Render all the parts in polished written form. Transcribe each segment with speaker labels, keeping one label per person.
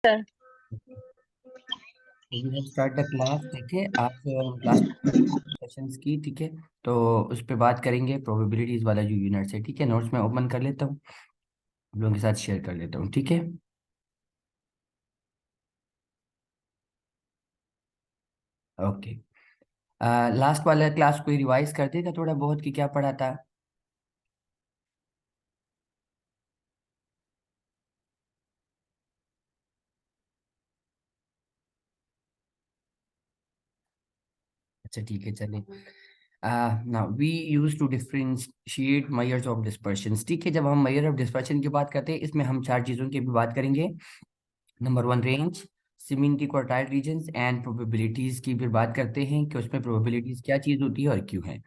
Speaker 1: Sir.
Speaker 2: We have start the class. ठीक है, आज क्लास सेशंस की। ठीक है, तो उस पे बात करेंगे प्रोबेबिलिटीज वाला जो यूनिट है। ठीक है, नोट्स में ओपन कर लेता हूँ, आप लोगों के साथ शेयर कर लेता हूँ। ठीक है, ओके। लास्ट वाला क्लास को रिवाइज कर देगा थोड़ा बहुत कि क्या पढ़ा था। अच्छा ठीक है, चलिए। Now we use to differentiate measures of dispersion. ठीक है, जब हम मेजर ऑफ डिस्पर्शन की बात करते हैं, इसमें हम चार चीजों की भी बात करेंगे। Number one, range, semi inter quartile regions and probabilities की फिर बात करते हैं कि उसमें प्रोबेबिलिटीज क्या चीज होती है और क्यों है।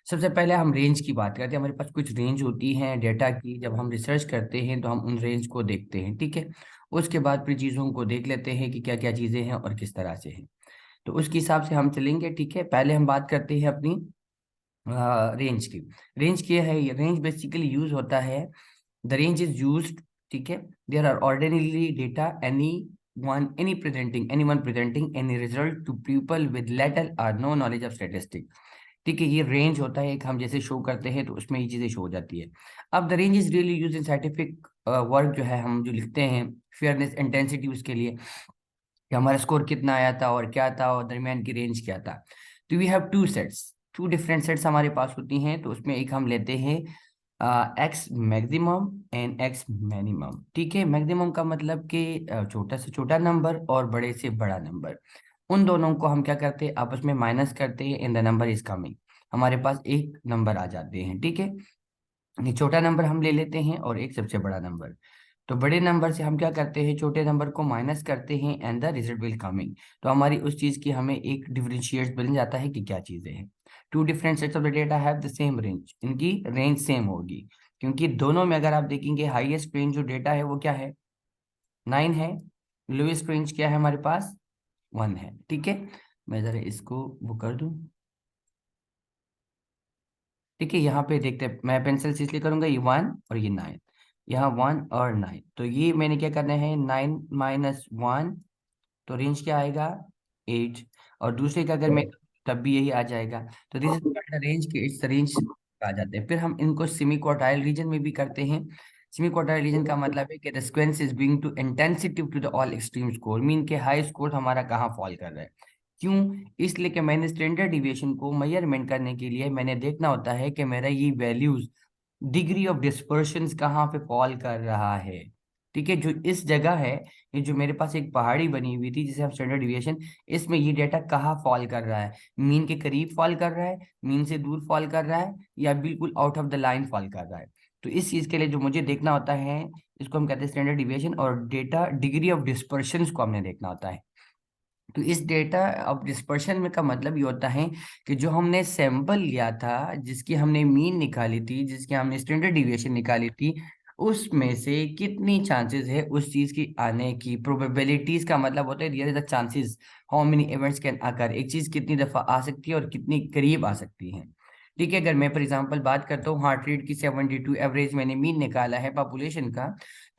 Speaker 2: सबसे पहले हम रेंज की बात करते हैं। हमारे पास कुछ रेंज होती है डेटा की, जब हम रिसर्च करते हैं तो हम उन रेंज को देखते हैं। ठीक है, उसके बाद फिर चीज़ों को देख लेते हैं कि क्या क्या चीज़ें हैं और किस तरह से हैं, तो उसके हिसाब से हम चलेंगे। ठीक है, पहले हम बात करते हैं अपनी रेंज की। रेंज क्या है? रेंज बेसिकली यूज होता है, द रेंज इज यूज्ड। ठीक है, there are ordinary data anyone presenting any result to people with little or no knowledge of statistics। ठीक है, ये रेंज होता है एक, हम जैसे शो करते हैं तो उसमें ये चीजें शो हो जाती है। अब the range is really use in scientific work, जो है हम जो लिखते हैं, फेयरनेस इंटेंसिटी उसके लिए, कि हमारा स्कोर कितना आया था और क्या था और दरमियान की रेंज क्या था। तो we have two sets, two different sets हमारे पास होती हैं। तो उसमें एक हम लेते हैं x maximum and x minimum. ठीक है, मैक्सिमम का मतलब कि छोटा से छोटा नंबर और बड़े से बड़ा नंबर, उन दोनों को हम क्या करते हैं, आपस में माइनस करते हैं, in the number is coming, हमारे पास एक नंबर आ जाते हैं। ठीक है, ये छोटा नंबर हम ले लेते हैं और एक सबसे बड़ा नंबर। तो बड़े नंबर से हम क्या करते हैं, छोटे नंबर को माइनस करते हैं and the result will coming. तो हमारी उस चीज की हमें एक डिफरेंशिएट बन जाता है कि क्या चीजें हैं। Two different sets of the data have the same range, इनकी रेंज सेम होगी, क्योंकि दोनों में अगर आप देखेंगे हाईएस्ट रेंज जो डेटा है वो क्या है, 9 है। लोएस्ट रेंज क्या है हमारे पास, 1 है। ठीक है, मैं जरा इसको वो कर दूं। ठीक है, यहाँ पे देखते हैं, मैं पेंसिल से इसलिए करूंगा, ये 1 और ये 9, यहाँ 1 और 9, तो ये मैंने क्या करना है, 9 - 1, तो रेंज क्या आएगा, 8। और दूसरे का अगर मैं तब भी यही आ जाएगा। तो दिस इज द रेंज के, इट्स द रेंज आ जाते हैं। फिर हम इनको सेमी क्वार्टाइल रीजन में भी करते हैं। सेमी क्वार्टाइल रीजन का मतलब है कि the sequence is being to intensity to the all extreme score, mean के हाई स्कोर हमारा कहाँ फॉल कर रहा है। क्यों? इसलिए कि मैंने स्टैंडर्ड डिविएशन को मेजरमेंट करने के लिए मैंने देखना होता है कि मेरा ये वैल्यूज, डिग्री ऑफ डिस्पर्शन कहाँ पे फॉल कर रहा है। ठीक है, जो इस जगह है, ये जो मेरे पास एक पहाड़ी बनी हुई थी जिसे हम स्टैंडर्ड डिविएशन, इसमें ये डेटा कहाँ फॉल कर रहा है, मीन के करीब फॉल कर रहा है, मीन से दूर फॉल कर रहा है, या बिल्कुल out of the line fall कर रहा है। तो इस चीज के लिए जो मुझे देखना होता है, इसको हम कहते हैं स्टैंडर्ड डिविएशन, और डेटा डिग्री ऑफ डिस्पर्शन को हमने देखना होता है। तो इस डेटा ऑफ डिस्पर्शन में का मतलब ये होता है कि जो हमने सैंपल लिया था, जिसकी हमने मीन निकाली थी, जिसकी हमने स्टैंडर्ड डिविएशन निकाली थी, उसमें से कितनी चांसेस है उस चीज की आने की। प्रोबेबिलिटीज का मतलब होता है real the chances, how many events can occur, एक चीज कितनी दफा आ सकती है और कितनी करीब आ सकती है। ठीक है, अगर मैं फॉर एग्जांपल बात करता हूँ, हार्ट रेट की 72 एवरेज मैंने मीन निकाला है पॉपुलेशन का,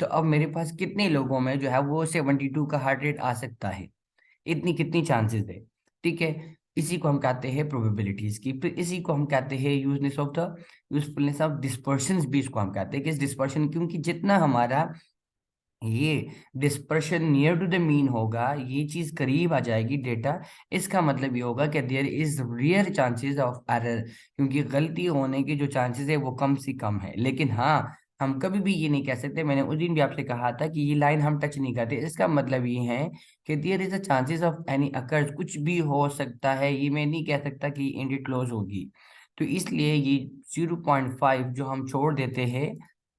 Speaker 2: तो अब मेरे पास कितने लोगों में जो है वो 72 का हार्ट रेट आ सकता है, इतनी कितनी चांसेस है। ठीक है, इसी को हम कहते हैं प्रोबेबिलिटीज की। फिर इसी को हम कहते हैं यूजनेस of the usefulness of dispersion भी इसको हम कहते हैं कि इस डिस्पर्शन, क्योंकि जितना हमारा ये dispersion near to the mean होगा, ये चीज करीब आ जाएगी डेटा, इसका मतलब ये होगा कि there is rare chances of error, क्योंकि गलती होने के जो चांसेस है वो कम से कम है। लेकिन हाँ, हम कभी भी ये नहीं कह सकते, मैंने उस दिन भी आपसे कहा था कि ये लाइन हम टच नहीं करते, इसका मतलब ये है कि there is a chances of any occurs, कुछ भी हो सकता है, ये मैं नहीं कह सकता कि इंड क्लोज होगी। तो इसलिए ये 0.5 जो हम छोड़ देते हैं,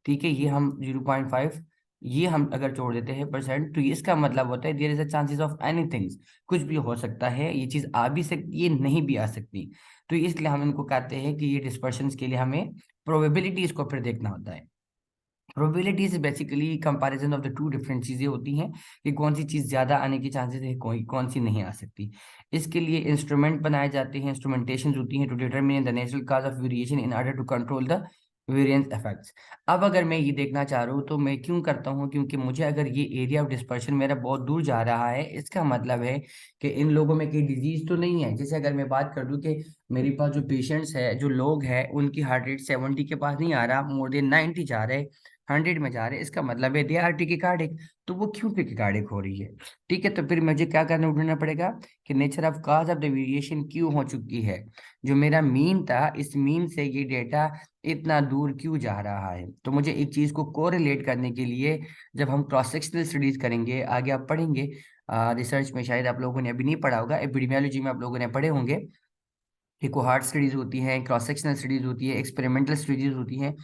Speaker 2: ठीक है, ये हम 0.5, ये हम अगर जोड़ देते हैं परसेंट, तो ये इसका मतलब होता है there is a chances of anything, कुछ भी हो सकता है, ये चीज आ भी सकती है, नहीं भी आ सकती। तो इसलिए हम इनको कहते हैं कि ये डिस्पर्शन के लिए हमें प्रोबेबिलिटीज को फिर देखना होता है। Probability is basically comparison of the two different चीजें होती हैं, कि कौन सी चीज ज्यादा आने की चांसेस है, कोई कौन सी नहीं आ सकती। इसके लिए इंस्ट्रूमेंट बनाए जाते हैं, इंस्ट्रूमेंटेशन होती हैं to determine the natural cause of variation in order to control the variance effects. अब अगर मैं ये देखना चाह रहा हूँ तो मैं क्यों करता हूँ, क्योंकि मुझे अगर ये एरिया ऑफ डिस्पर्शन मेरा बहुत दूर जा रहा है, इसका मतलब है कि इन लोगों में कोई डिजीज तो नहीं है। जैसे अगर मैं बात कर दूं कि मेरे पास जो पेशेंट्स है, जो लोग हैं, उनकी हार्ट रेट 70 के पास नहीं आ रहा, मोर देन 90 जा रहे, 100 में जा रहे, इसका मतलब है दे आर टेकिकार्डिक। तो वो क्यों टेकिकार्डिक हो रही है? ठीक है, तो फिर मुझे क्या करना ढूंढना पड़ेगा कि nature of cause of the variation क्यों हो चुकी है। जो मेरा मीन था, इस मीन से ये डेटा इतना दूर क्यों जा रहा है। तो मुझे एक चीज को कोरिलेट करने के लिए, जब हम क्रॉस सेक्शनल स्टडीज करेंगे, आगे आप पढ़ेंगे रिसर्च में, शायद आप लोगों ने अभी नहीं पढ़ा होगा, एपिडेमियोलॉजी में आप लोगों ने पढ़े होंगे कि कोहार्ट स्टडीज होती हैं, क्रॉस सेक्शनल स्टडीज होती है, एक्सपेरिमेंटल स्टडीज होती हैं।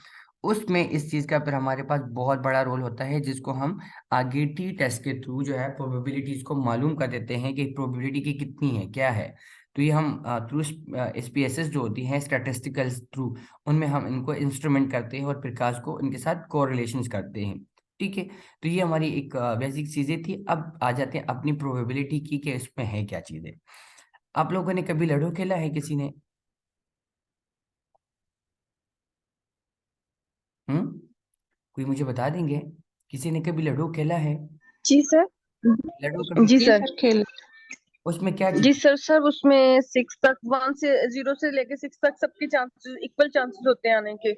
Speaker 2: उसमें इस चीज का फिर हमारे पास बहुत बड़ा रोल होता है, जिसको हम आगे टी टेस्ट के थ्रू जो है प्रोबेबिलिटीज को मालूम कर देते हैं कि प्रोबेबिलिटी की कितनी है, क्या है। तो ये हम थ्रू SPSS जो होती हैं, स्टैटिस्टिकल थ्रू, उनमें हम इनको इंस्ट्रूमेंट करते हैं और प्रकाश को इनके साथ कोरिलेशन करते हैं। ठीक है, तो ये हमारी एक बेसिक चीजें थी। अब आ जाते हैं अपनी प्रोबेबिलिटी की कि इसमें है क्या चीजें। आप लोगों ने कभी लूडो खेला है किसी ने? हम्म, कोई मुझे बता देंगे, किसी ने कभी लूडो खेला है?
Speaker 1: जी सर।
Speaker 2: लूडो कभी
Speaker 1: जी
Speaker 2: खेला?
Speaker 1: सर खेल।
Speaker 2: उसमें क्या
Speaker 1: जी
Speaker 2: चीज?
Speaker 1: सर, सर उसमें सिक्स तक, वन से जीरो से लेके सिक्स तक सबके चांसेस इक्वल चांसेस होते हैं आने के।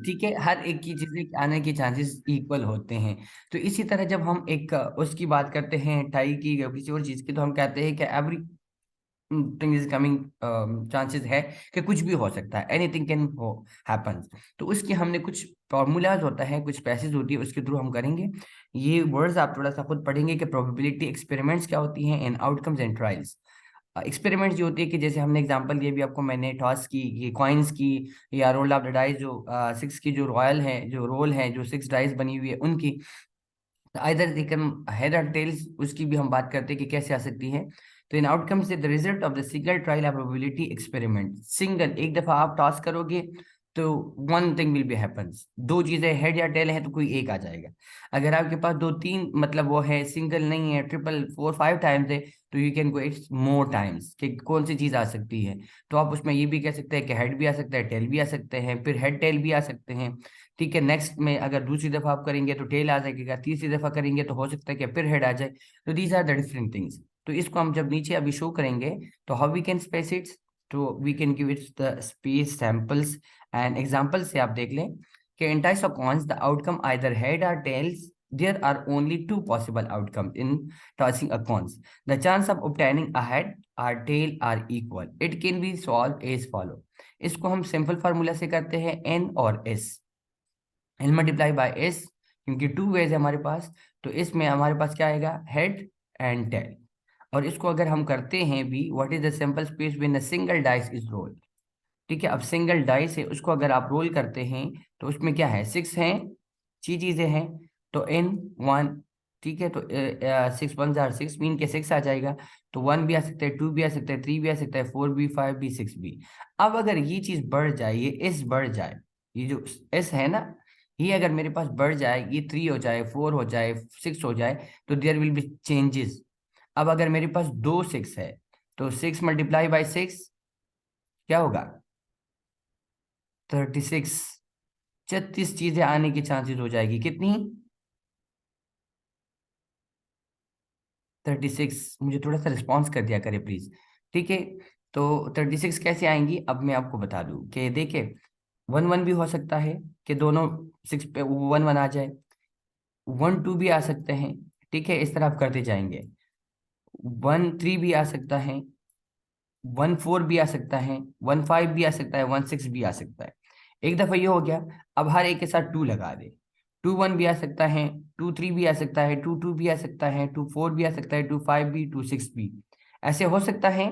Speaker 2: ठीक है, हर एक की चीजें आने के चांसेस इक्वल होते हैं। तो इसी तरह जब हम एक उसकी बात करते हैं टाई की या किसी और चीज की, तो हम कहते हैं कि every thing is coming, chances है कि कुछ भी हो सकता है, एनीथिंग कैन हो हैपन। तो उसकी हमने कुछ फॉर्मूलाज होता है, कुछ पैसेज होती है, उसके थ्रू हम करेंगे। ये वर्ड्स आप थोड़ा सा खुद पढ़ेंगे कि प्रोबेबिलिटी एक्सपेरिमेंट्स क्या होती हैं and outcomes and trials. Experiments जो होती है कि जैसे हमने एग्जांपल दिए भी आपको मैंने, टॉस की, ये कॉइन्स की, या रोल ऑफ द डाइस, जो 6 की जो रॉयल है, जो रोल है, जो 6 डाइस बनी हुई है उनकी, आइदर दे कैन हेड और टेल्स, उसकी भी हम बात करते हैं कि कैसे आ सकती है। तो इन आउटकम से the result of the single trial probability experiment, single एक दफा आप टॉस करोगे तो one thing will be happens, दो चीजें हेड या टेल है तो कोई एक आ जाएगा। अगर आपके पास दो तीन, मतलब वो है, सिंगल नहीं है, ट्रिपल, 4 5 टाइम्स है, तो you can go it's more times कि कौन सी चीज आ सकती है। तो आप उसमें ये भी कह सकते हैं कि हेड भी आ सकता है, टेल भी आ सकते हैं, फिर हेड टेल भी आ सकते हैं। ठीक है, नेक्स्ट में अगर दूसरी दफा आप करेंगे तो टेल आ जाएगा, तीसरी दफा करेंगे तो हो सकता है कि फिर हेड आ जाए। तो these are the different things. तो इसको हम जब नीचे अभी शो करेंगे, तो how we can space its, तो we can give its the space samples and example से आप देख लें कि इन types of coins the outcome either head और tails, there are only two possible outcomes in tossing a coins. The chance of obtaining a head or tail are equal. It can be solved as follow. इसको हम simple formula से करते हैं, n और s, L multiply by S, क्योंकि two ways है हमारे पास। तो इसमें हमारे पास क्या आएगा, हेड एंड टेल। और इसको अगर हम करते हैं भी, what is the simple space when a single dice is roll. ठीक है, अब सिंगल डाइस है, उसको अगर आप रोल करते हैं तो उसमें क्या है, 6 हैं, 6 चीजें हैं, तो इन वन। ठीक है, तो 6 1 6 मीन के 6 आ जाएगा। तो वन भी आ सकता है, टू भी आ सकता है, थ्री भी आ सकता है, फोर भी, फाइव भी, सिक्स भी। अब अगर ये चीज बढ़ जाए, ये एस बढ़ जाए, ये जो एस है ना, ये अगर मेरे पास बढ़ जाए, ये 3 हो जाए, 4 हो जाए, 6 हो जाए, तो देयर विल बी चेंजेस। अब अगर मेरे पास दो 6 है, तो 6 × 6 क्या होगा, 36। 36 चीजें आने की चांसेस हो जाएगी, कितनी, 36। मुझे थोड़ा सा रिस्पॉन्स कर दिया करे प्लीज। ठीक है, तो 36 कैसे आएंगी, अब मैं आपको बता दूं कि देखिए, 1 1 भी हो सकता है कि दोनों 6 पे 1 1 आ जाए, 1 2 भी आ सकते हैं। ठीक है, इस तरह आप करते जाएंगे, 1 3 भी आ सकता है, 1 4 भी आ सकता है, 1 5 भी आ सकता है, 1 6 भी आ सकता है। एक दफा ये हो गया, अब हर एक के साथ 2 लगा दे। 2 1 भी आ सकता है, 2 3 भी आ सकता है, 2 2 भी आ सकता है, 2 4 भी आ सकता है, 2 5 भी, 2 6 भी, ऐसे हो सकता है,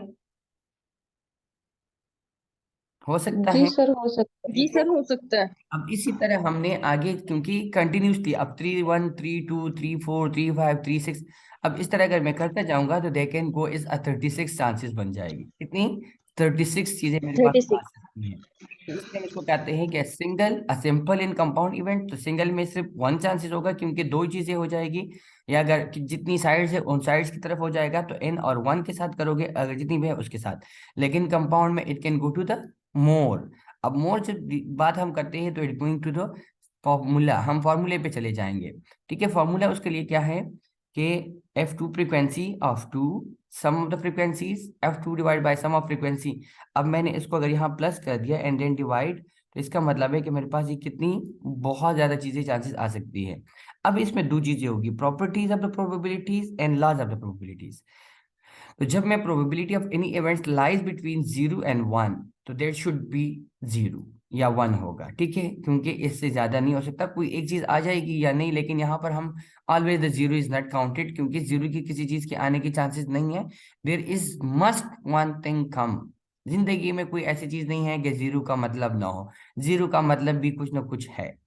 Speaker 2: हो सकता
Speaker 1: जी
Speaker 2: है।
Speaker 1: सर हो सकता है। जी
Speaker 2: ठीक है,
Speaker 1: सर हो सकता है।
Speaker 2: अब इसी तरह हमने आगे, क्योंकि कंटिन्यूस थी, अब 3 1 3 2 3 4 3 5 3 6, अब इस तरह अगर मैं करता जाऊंगा तो they can go is 36 chances बन जाएगी, कितनी, 36 चीजें मेरे पास
Speaker 1: थर्टी
Speaker 2: आ
Speaker 1: सिक्स
Speaker 2: सकती हैं। तो इसलिए हम इसको कहते हैं कि single a simple in compound event. तो सिंगल में सिर्फ वन चांसेस होगा, क्योंकि दो ही चीजें हो जाएगी, या अगर जितनी साइड्स है उन साइड्स की तरफ हो जाएगा तो एन और वन के साथ करोगे, अगर जितनी भी है उसके साथ। लेकिन कंपाउंड में it can go to the more. अब मोर जब बात हम करते हैं तो it going to the formula, हम फॉर्मूले पे चले जाएंगे। ठीक है, फॉर्मूला उसके लिए क्या है कि F2 frequency of two sum of the frequencies F2 divide by sum of frequency. अब मैंने इसको अगर यहाँ प्लस कर दिया एंड देन डिवाइड, तो इसका मतलब है कि मेरे पास ये कितनी बहुत ज्यादा चीजें चांसेस आ सकती है। अब इसमें दो चीजें होगी, properties of the probabilities and laws of the probabilities. तो जब मैं probability of any events lies between 0 and 1, तो देयर शुड बी 0 या 1 होगा। ठीक है, क्योंकि इससे ज्यादा नहीं हो सकता, कोई एक चीज आ जाएगी या नहीं, लेकिन यहाँ पर हम always the zero is not counted, क्योंकि जीरो की किसी चीज के आने की चांसेस नहीं है। There is must one thing come. जिंदगी में कोई ऐसी चीज नहीं है कि जीरो का मतलब ना हो, जीरो का मतलब भी कुछ ना कुछ है।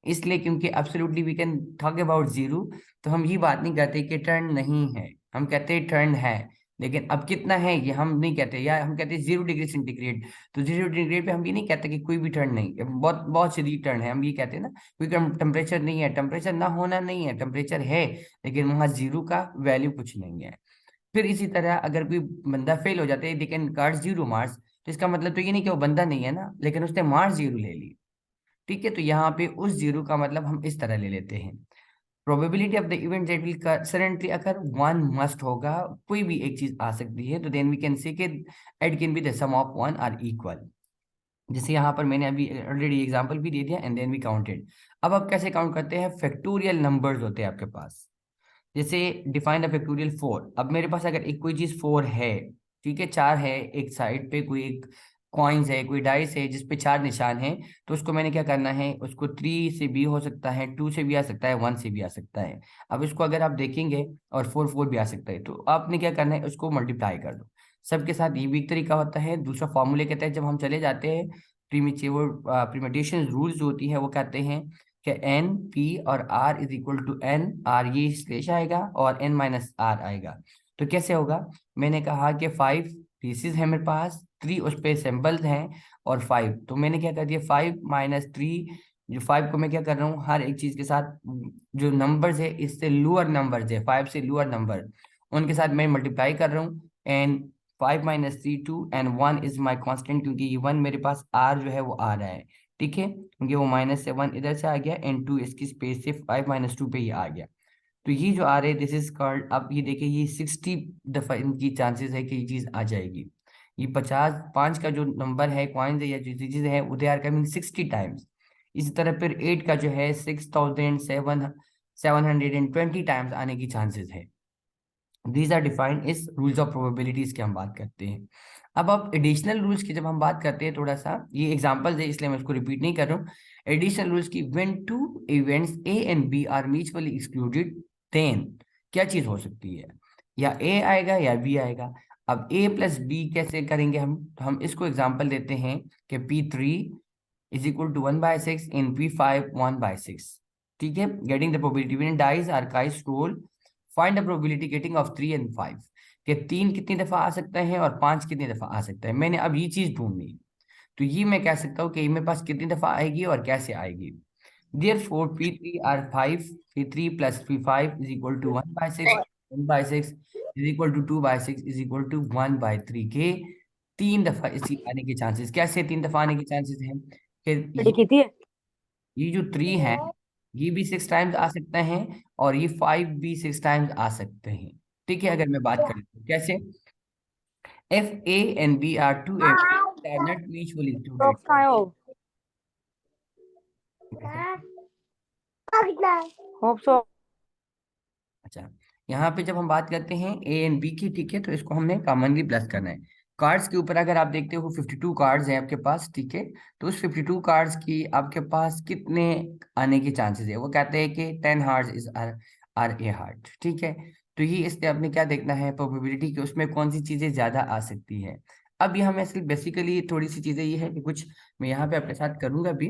Speaker 2: इसलिए क्योंकि absolutely we can talk about zero, तो हम ये बात नहीं कहते कि टर्न नहीं है, हम कहते हैं टर्न है, लेकिन अब कितना है ये हम नहीं कहते, या हम कहते हैं 0 डिग्री सेंटीग्रेड। तो 0 डिग्री पे हम ये नहीं कहते कि कोई भी टर्न नहीं, बहुत बहुत सीधी टर्न है, हम ये कहते हैं ना कोई टेम्परेचर नहीं है, टेम्परेचर ना होना नहीं है, टेम्परेचर है, लेकिन वहाँ जीरो का वैल्यू कुछ नहीं है। फिर इसी तरह अगर कोई बंदा फेल हो जाता है, दे कैन कार्ड 0 मार्क्स, तो इसका मतलब तो ये नहीं कि वो बंदा नहीं है ना, लेकिन उसने मार्क्स 0 ले ली। ठीक है, तो यहाँ पे उस जीरो का मतलब हम इस तरह ले लेते हैं, probability of the event that will suddenly occur 1 must होगा, कोई भी एक चीज आ सकती है, तो then we can say it can be the sum of 1 are equal. जैसे यहाँ पर मैंने अभी ऑलरेडी एग्जांपल भी दे दिया एंड देन वी काउंटेड। अब आप कैसे काउंट करते हैं, फैक्टोरियल नंबर्स होते हैं आपके पास। जैसे डिफाइन द फैक्टोरियल 4, अब मेरे पास अगर एक कोई चीज 4 है, ठीक है, 4 है, एक साइड पे कोई एक कॉइन्स है, कोई डाइस है जिसपे 4 निशान है, तो उसको मैंने क्या करना है, उसको 3 से भी हो सकता है, 2 से भी आ सकता है, 1 से भी आ सकता है। अब इसको अगर आप देखेंगे, और 4 भी आ सकता है, तो आपने क्या करना है, उसको मल्टीप्लाई कर दो सबके साथ। ये भी एक तरीका होता है। दूसरा फॉर्मूले कहते हैं, जब हम चले जाते हैं प्रीमिटेशन रूल्स जो होती है, वो कहते हैं कि एन पी और R is equal to N R, ये स्लेश आएगा और एन माइनस आर आएगा। तो कैसे होगा, मैंने कहा कि 5 पीसेज है मेरे पास, 3 उस पे सिंबल्स हैं और 5, तो मैंने क्या कर दिया 5 - 3, जो 5 को मैं क्या कर रहा हूँ, हर एक चीज के साथ जो नंबर्स है इससे लोअर नंबर्स है, 5 से लोअर नंबर, उनके साथ मैं मल्टीप्लाई कर रहा हूँ। And 5 - 3 2 and 1 is my constant, क्योंकि ये 1 मेरे पास आर जो है वो आ रहा है। ठीक है, क्योंकि वो -1 इधर से आ गया एंड 2 इसकी स्पेस से 5 - 2 पे ही आ गया। तो ये जो आ रहे दिस इज कॉल्ड, अब ये देखिए ये 60 दफा इनकी चांसेस है कि ये चीज आ जाएगी। ये 5 का जो नंबर है, कॉइन्स है या जो चीजें है, वो दे आर कमिंग 60 टाइम्स। इसी तरह फिर 8 का जो है 6720 टाइम्स आने की चांसेस है। दीज आर डिफाइंड इस रूल्स ऑफ प्रोबेबिलिटीज की हम बात करते हैं। अब एडिशनल रूल्स की जब हम बात करते हैं, थोड़ा सा ये एग्जांपल्स है इसलिए मैं इसको रिपीट नहीं कर रहा हूँ। एडिशनल रूल्स की, when two events A and B are mutually excluded, then क्या चीज हो सकती है, या ए आएगा या बी आएगा। अब ए प्लस बी कैसे करेंगे हम, तो हम इसको एग्जांपल देते हैं कि P3 is equal to 1/6 in P5 1/6। ठीक है, getting the probability when dice are काइस roll, find the probability getting of 3 and 5, कि 3 कितनी दफा आ सकता है और 5 कितनी दफा आ सकता है। मैंने अब ये चीज ढूंढनी, तो ये मैं कह सकता हूँ कि मेरे पास कितनी दफा आएगी और कैसे आएगी। Therefore P3 are 5, P3 plus P5 is equal to 1/6, 1/6 is equal to 2/6 is equal to 1/3 के 3 दफा इसी आने के चांसेस। कैसे 3 दफा आने के चांसेस हैं कि
Speaker 3: स्टडी की थी।
Speaker 2: ये जो 3 है ये भी 6 टाइम्स आ सकते हैं और ये 5 भी 6 टाइम्स आ सकते हैं। ठीक है, अगर मैं बात करूँ तो कैसे, if A and B are two events that are not mutually
Speaker 3: तो
Speaker 2: exclusive।
Speaker 3: कहाँ हो? Hope so.
Speaker 2: अच्छा, यहाँ पे जब हम बात करते हैं ए एंड बी की, ठीक है, तो इसको हमने कॉमनली प्लस करना है। कार्ड्स के ऊपर अगर आप देखते हो 52 कार्ड्स हैं आपके पास, ठीक है, तो उस 52 कार्ड्स की आपके पास कितने आने के चांसेस है, वो कहते हैं कि 10 hearts is are a heart. ठीक है, तो ये इसलिए आपने क्या देखना है, प्रोबेबिलिटी कि उसमें कौन सी चीजें ज्यादा आ सकती है। अब ये हमें सिर्फ बेसिकली थोड़ी सी चीजें ये है कि कुछ मैं यहाँ पे आपके साथ करूंगा भी।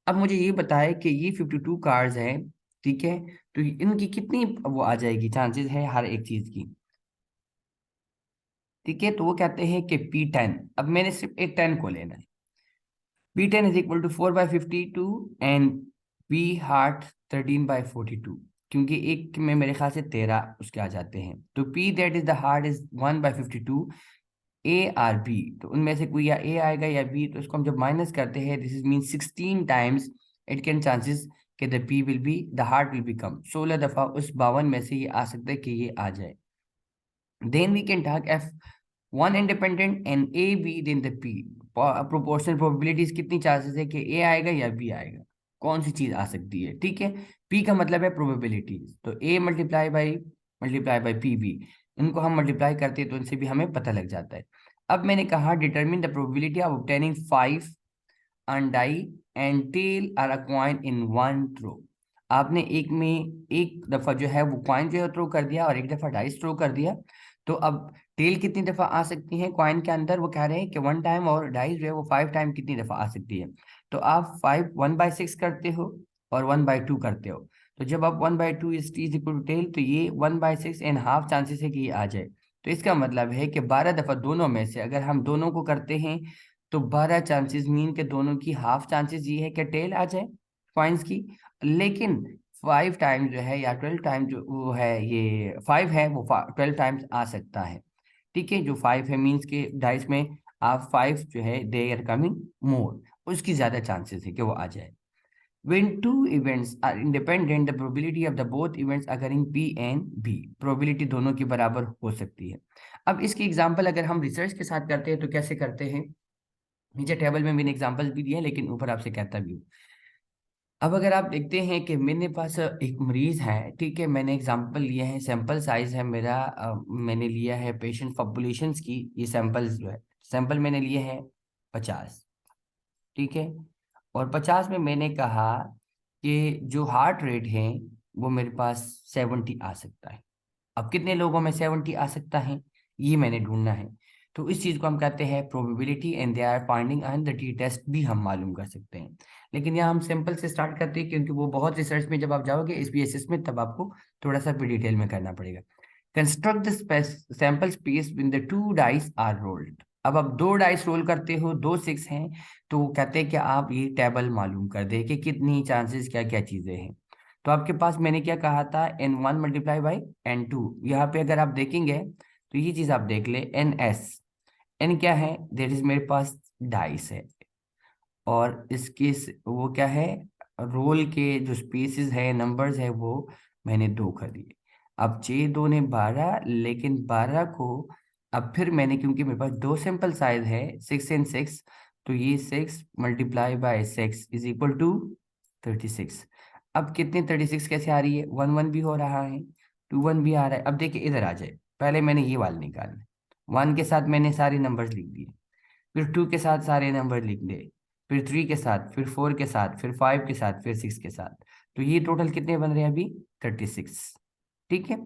Speaker 2: अब मुझे ये बताए कि ये 52 कार्ड्स हैं, ठीक है, तो इनकी कितनी वो आ जाएगी चांसेस है हर एक चीज की। ठीक है, तो वो कहते हैं कि P10, अब मैंने सिर्फ एक 10 को लेना है, P10 is equal to 4/52 and P heart 13/42, क्योंकि एक में मेरे ख्याल से 13 उसके आ जाते हैं, तो P that is the heart is 1/52, ए और बी, तो उनमें से कोई या ए आएगा या बी, तो इसको हम जब माइनस करते हैं, this is mean 16 times it can chances कि the P will be, the heart will become, 16 दफा उस 52 में से ये आ सकता है कि ये आ जाए. Then we can talk F one independent and A B then the P. Proportional probabilities कितनी चांसेस है कि ए आएगा या बी आएगा, कौन सी चीज आ सकती है. ठीक है, पी का मतलब है प्रोबेबिलिटीज, तो A multiply by P B, इनको हम मल्टीप्लाई करते हैं तो इनसे भी हमें पता लग जाता है. अब मैंने कहा determine the probability of obtaining 5 on die and tail are a coin in one throw. आपने एक दफा जो है वो कॉइन जो है थ्रो कर दिया और एक दफा डाइस थ्रो कर दिया, तो अब टेल कितनी दफा आ सकती है कॉइन के अंदर, वो कह रहे हैं कि 1 टाइम, और डाइस जो है वो 5 टाइम कितनी दफा आ सकती है. तो आप 1/6 करते हो और 1/2 करते हो, तो जब आप 1/2 इज इक्वल टू टेल, तो ये 1/6 एंड हाफ चांसेस है कि ये आ जाए. तो इसका मतलब है कि 12 दफा दोनों में से अगर हम दोनों को करते हैं तो 12 चांसेस मीन के दोनों की हाफ चांसेस ये है कि टेल आ जाए कॉइन्स की. लेकिन 5 टाइम जो है या 12 टाइम जो वो है, ये 5 है वो 12 टाइम्स आ सकता है. ठीक है, जो 5 है मीन्स के डाइस में आप 5 जो है दे आर कमिंग मोर, उसकी ज्यादा चांसेस है कि वो आ जाए. When two events are independent, the probability of the both events occurring P and B, probability दोनों की बराबर हो सकती है. अब इसकी एग्जांपल अगर हम रिसर्च के साथ करते हैं तो कैसे करते हैं, नीचे टेबल में मैंने एग्जांपल्स भी दिए हैं लेकिन ऊपर आपसे कहता भी हूँ. अब अगर आप देखते हैं कि मेरे पास एक मरीज है, ठीक है, मैंने एग्जांपल लिए हैं, सैंपल साइज है मेरा, मैंने लिया है पेशेंट पॉपुलेशंस की, ये सैंपल्स जो है, सैंपल मैंने लिए हैं 50. ठीक है, और 50 में मैंने कहा कि जो हार्ट रेट है वो मेरे पास 70 आ सकता है. अब कितने लोगों में 70 आ सकता है ये मैंने ढूंढना है. तो इस चीज को हम कहते हैं probability and they are finding and the T test भी हम मालूम कर सकते हैं. लेकिन यहाँ हम सिंपल से स्टार्ट करते हैं क्योंकि वो बहुत रिसर्च में जब आप जाओगे SPSS में तब आपको थोड़ा सा भी डिटेल में करना पड़ेगा. Construct the sample space when the 2 dice are rolled. अब आप 2 डाइस रोल करते हो, 2 6 हैं, तो वो कहते हैं कि आप ये टेबल मालूम कर दे कि कितनी चांसेस क्या क्या चीजें हैं. तो आपके पास मैंने क्या कहा था, N1 मल्टीप्लाई बाई N2. यहाँ पे अगर आप देखेंगे तो ये चीज आप देख ले, NS, N क्या है, देर इज मेरे पास डाइस है, और इसके वो क्या है, रोल के जो स्पेसेस है, नंबर्स है, वो मैंने 2 कर दिए. अब 6 2 ने 12, लेकिन 12 को अब फिर मैंने, क्योंकि मेरे पास 2 सिंपल साइज है 6 एंड 6, तो ये 6 multiply by 6 is equal to 36. अब कितने 36 कैसे आ रही है, 1 1 भी हो रहा है, 2 1 भी आ रहा है. अब देखिए इधर आ जाए, पहले मैंने ये वाला निकालना, 1 के साथ मैंने सारे नंबर्स लिख दिए, फिर 2 के साथ सारे नंबर लिख दिए, फिर 3 के साथ, फिर 4 के साथ, फिर 5 के साथ, फिर 6 के साथ. तो ये टोटल कितने बन रहे हैं अभी, 36. ठीक है,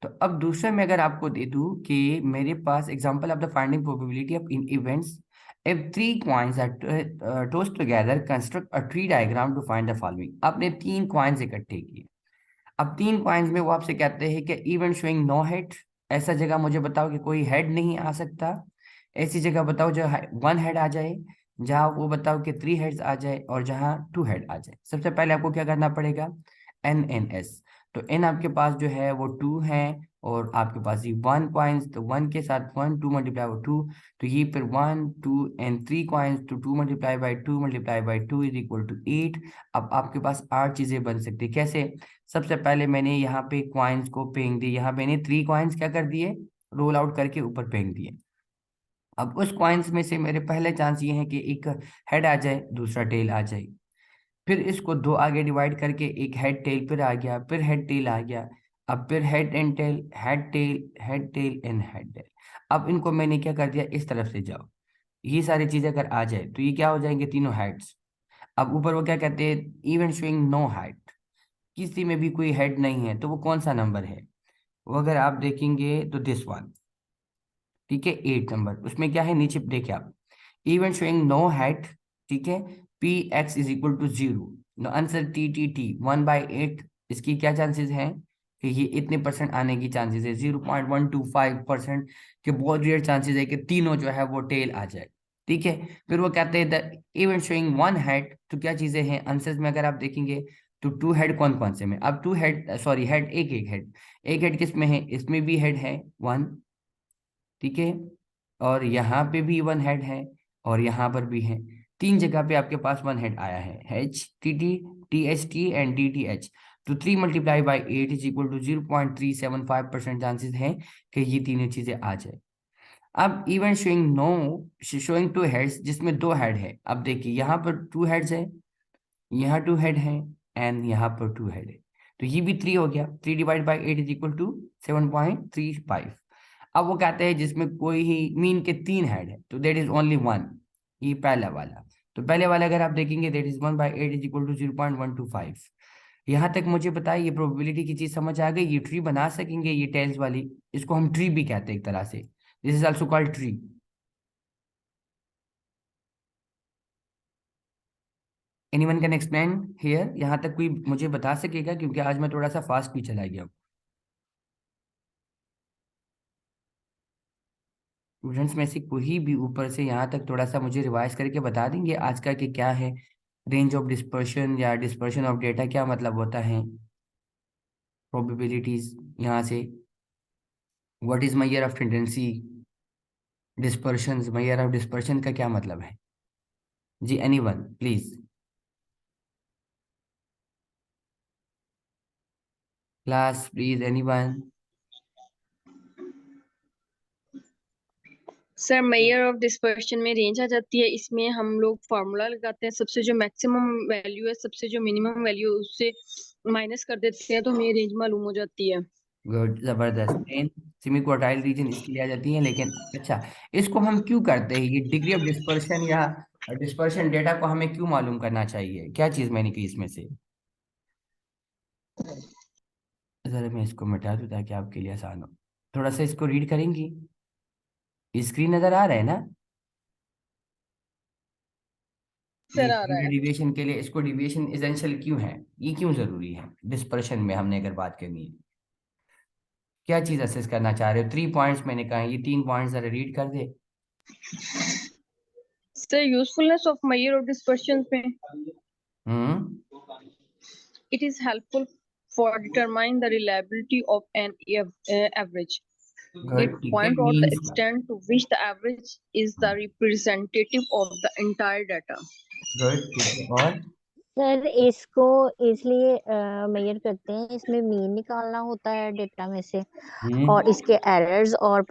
Speaker 2: तो अब दूसरे में अगर आपको दे दूं कि मेरे पास example of the finding probability of in events if 3 coins are tossed together construct a tree diagram to find the following. आपने 3 कॉइन्स इकट्ठे किए, अब 3 कॉइन्स में वो आपसे कहते हैं कि इवेंट शोइंग नो हेड, ऐसा जगह मुझे बताओ कि कोई हेड नहीं आ सकता, ऐसी जगह बताओ जो 1 हेड आ जाए, जहाँ वो बताओ कि 3 हेड्स आ जाए और जहाँ 2 हेड आ जाए. सबसे पहले आपको क्या करना पड़ेगा, NNS. तो N आपके पास जो है वो 2 है, और आपके पास ये 1 कॉइन्स, तो 1 के साथ 1 2 मल्टीप्लाई बाई 2, तो ये फिर 1 2 एंड 3 कॉइन्स, तो 2 multiply by 2 multiply by 2 is equal to 8. अब आपके पास 8 चीजें बन सकती है. कैसे, सबसे पहले मैंने यहाँ पे कॉइन्स को फेंक दी, यहाँ मैंने 3 कॉइन्स क्या कर दिए, रोल आउट करके ऊपर फेंक दिए. अब उस कॉइन्स में से मेरे पहले चांस ये है कि एक हेड आ जाए, दूसरा टेल आ जाए, फिर इसको 2 आगे डिवाइड करके एक हेड टेल फिर आ गया, फिर हेड टेल आ गया, अब फिर head and tail, head tail and head tail. अब इनको मैंने क्या कर दिया, इस तरफ से जाओ, ये सारी चीजें अगर आ जाए तो ये क्या हो जाएंगे, तीनों हेड्स. अब ऊपर वो क्या कहते हैं, इवन शोइंग नो हेड, किसी में भी कोई हेड नहीं है, तो वो कौन सा नंबर है, वो अगर आप देखेंगे तो दिस वन. ठीक है, 8 नंबर, उसमें क्या है, नीचे देखिए आप, इवन शोइंग नो हेड. ठीक है, PX is equal to 0, answer TTT 1/8. इसकी क्या चांसेस हैं कि ये इतने परसेंट आने की चांसेस है, 0.125%, के बहुत रेयर चांसेस है कि तीनों जो है वो टेल आ जाए. ठीक है, फिर वो कहते हैं द इवन शोइंग 1 हेड, तो क्या चीजें हैं आंसर्स में अगर आप देखेंगे तो 2 हेड कौन कौन से में, अब 2 हेड, सॉरी हेड, एक हेड किस में है, इसमें भी हेड है 1. ठीक है, और यहाँ पे भी वन हेड है और यहाँ पर भी है। 3 जगह पे आपके पास वन हेड आया है, H T T, T H T and D T H. तो 3 multiply by 8 is equal to 0.375% chances है कि ये तीनों चीजें आ जाए। अब इवन शोइंग टू हेड्स, जिसमें 2 हेड है। अब देखिए यहाँ पर 2 हेड्स है, यहाँ 2 हेड है एंड यहाँ पर 2 हेड है। तो ये भी 3 हो गया। 3 divide by 8 is equal to 7.35। अब वो कहते हैं जिसमें कोई ही मीन के 3 हेड है तो देट इज ओनली वन, ये पहला वाला। तो पहले वाला अगर आप देखेंगे that is 1/8 is equal to 0.125। यहाँ तक मुझे बताइए ये प्रोबेबिलिटी की चीज समझ आ गई। ये ट्री बना सकेंगे, ये टेल्स वाली, इसको हम ट्री भी कहते हैं एक तरह से। This is also called tree. Anyone can explain here? यहाँ तक कोई मुझे बता सकेगा, क्योंकि आज मैं थोड़ा सा फास्ट भी चला गया हूँ। स्टूडेंट्स में से कोई भी ऊपर से यहाँ तक थोड़ा सा मुझे रिवाइज करके बता देंगे आज का कि क्या है रेंज ऑफ डिस्पर्शन या डिस्पर्शन ऑफ डेटा, क्या मतलब होता है, प्रोबेबिलिटीज यहाँ से, what is measure of tendency, dispersion, measure of dispersion का क्या मतलब है? जी anyone please, class please anyone.
Speaker 1: Sir measure of dispersion में रेंज आ जाती है, इसमें हम लोग फार्मूला लगाते हैं, सबसे जो मैक्सिमम वैल्यू है सबसे जो मिनिमम वैल्यू है उससे माइनस कर देते हैं तो हमें रेंज मालूम हो जाती है।
Speaker 2: गुड, जबरदस्त। प्लेन सेमी क्वार्टाइल रीजन इसके लिए आ जाती है। लेकिन अच्छा, इसको हम क्यों करते हैं? ये डिग्री ऑफ डिस्पर्शन या डिस्पर्शन डेटा को हमें क्यों मालूम करना चाहिए? क्या चीज मैंने की इसमें से? जरा मैं इसको मिटा दूं ताकि आपके लिए आसान हो। थोड़ा सा इसको रीड करेंगी? स्क्रीन नजर आ रहा है ना? ये
Speaker 1: सर आ रहा
Speaker 2: स्टैंडर्ड
Speaker 1: है।
Speaker 2: डिविएशन के लिए, इसको डिविएशन एसेंशियल क्यों है, ये क्यों जरूरी है डिस्पर्शन में, हमने अगर बात करनी है? क्या चीज असेस करना चाह रहे हो? 3 पॉइंट्स मैंने कहा है, ये 3 पॉइंट्स जरा रीड कर दे।
Speaker 1: Sir usefulness of measure of dispersion में
Speaker 2: hmm.
Speaker 1: it is helpful for determining the reliability of an average. It
Speaker 2: good, ठीक है,
Speaker 1: point out the
Speaker 2: means.
Speaker 1: extent to which the average is the representative of the entire data.
Speaker 2: Good, ठीक है, और?
Speaker 3: Sir इसको इसलिए major करते हैं, इसमें मीन निकालना होता है डेटा में से और इसके एरर्स और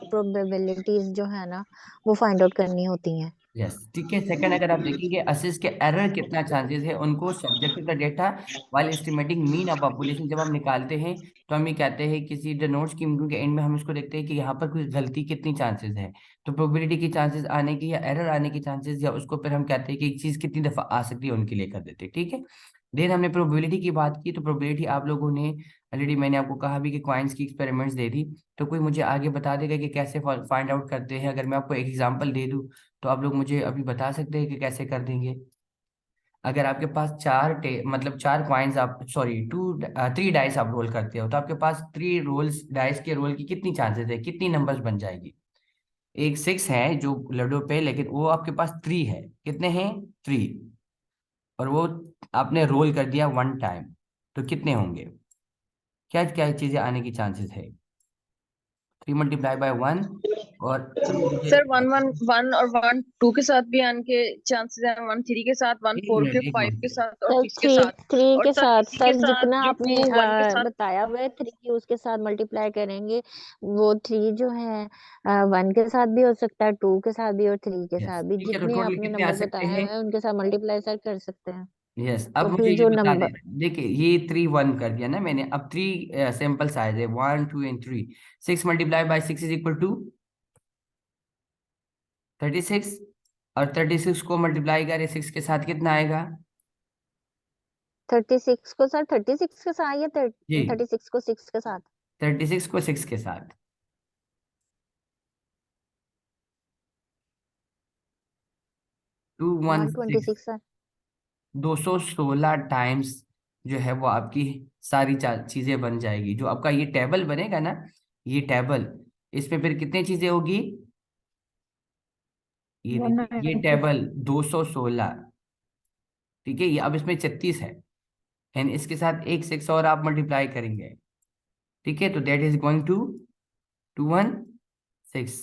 Speaker 3: प्रोबेबिलिटीज जो है ना वो फाइंड आउट करनी होती हैं।
Speaker 2: यस, ठीक है। सेकंड, अगर आप देखेंगे असिस के एरर कितना चांसेस है, उनको subject to the data while estimating mean of population जब हम निकालते हैं तो हम ये कहते हैं किसी डिनोट्स की के एंड में हम इसको देखते हैं कि यहाँ पर कोई गलती कितनी चांसेस है। तो प्रोबेबिलिटी की चांसेस आने की या एरर आने की चांसेस, या उसको फिर हम कहते हैं कि एक चीज कितनी दफा आ सकती है, उनके लिए कर देते हैं। ठीक है। देन हमने प्रोबेबिलिटी की बात की, तो प्रोबेबिलिटी आप लोगों ने ऑलरेडी, मैंने आपको कहा भी कि क्वाइंस की एक्सपेरिमेंट्स दे दी। तो कोई मुझे आगे बता देगा कि कैसे फाइंड आउट करते हैं? अगर मैं आपको एक एग्जांपल दे दूं तो आप लोग मुझे अभी बता सकते हैं कि कैसे कर देंगे? अगर आपके पास मतलब 4 कॉइन्स, आप सॉरी 3 डाइस आप रोल करते हो, तो आपके पास 3 रोल्स, डाइस के रोल की कितनी चांसेस है, कितनी नंबर्स बन जाएगी? एक 6 है जो लडो पे, लेकिन वो आपके पास 3 है। कितने हैं? 3। और वो आपने रोल कर दिया 1 टाइम, तो कितने होंगे? क्या क्या चीजें आने की चांसेस है? 3 मल्टीप्लाई बाय 1 और 2 मुझे।
Speaker 1: सर 1 1 1 और 1 2 के साथ भी आने के चांसेस हैं, 1 3 के साथ, 1 4 के,
Speaker 2: एक
Speaker 1: 5 के
Speaker 2: मिनट।
Speaker 1: साथ और
Speaker 3: सर
Speaker 1: 6 के
Speaker 3: थ्री
Speaker 1: साथ।
Speaker 3: थ्री
Speaker 1: और
Speaker 3: के
Speaker 1: सर
Speaker 3: साथ,
Speaker 1: इसी के
Speaker 3: सर
Speaker 1: साथ
Speaker 3: जितना
Speaker 1: जो
Speaker 3: आपने
Speaker 1: 1 के साथ।
Speaker 3: बताया हुआ है 3 उसके साथ मल्टीप्लाई करेंगे, वो 3 जो है 1 के साथ भी हो सकता है, 2 के साथ भी और 3 के
Speaker 2: यस,
Speaker 3: साथ भी,
Speaker 2: ठीक है। तो
Speaker 3: जितने
Speaker 2: टोटल
Speaker 3: आपने
Speaker 2: कितने आ
Speaker 3: नंबर
Speaker 2: सकते
Speaker 3: बताए
Speaker 2: हैं?
Speaker 3: हुए हैं उनके साथ मल्टीप्लाई सर कर सकते हैं।
Speaker 2: यस, अब
Speaker 3: तो
Speaker 2: मुझे
Speaker 3: फिर
Speaker 2: ये
Speaker 3: जो
Speaker 2: बता दे।
Speaker 3: नंबर
Speaker 2: देखिए ये 3 1 कर दिया ना मैंने, अब 3 सैंपल साइज है, 1 2 and 3। 6 multiply by 6 is equal to 36। और 36 को मल्टीप्लाई करें 6 के साथ कितना आएगा?
Speaker 3: 36 को सर 36 के साथ या
Speaker 2: जी,
Speaker 3: 36 को 6 के साथ?
Speaker 2: 36 को 6 के साथ 216।
Speaker 3: 126 सर।
Speaker 2: 216 टाइम्स जो है वो आपकी सारी चीजें बन जाएगी। जो आपका ये टेबल बनेगा ना, ये टेबल, इसमें फिर कितनी चीजें होगी? ये देखिए ये
Speaker 3: 190।
Speaker 2: टेबल 216। ठीक है, ये अब इसमें 36 है एंड इसके साथ एक 6 और आप मल्टीप्लाई करेंगे। ठीक है, तो दैट इज गोइंग टू 21 6।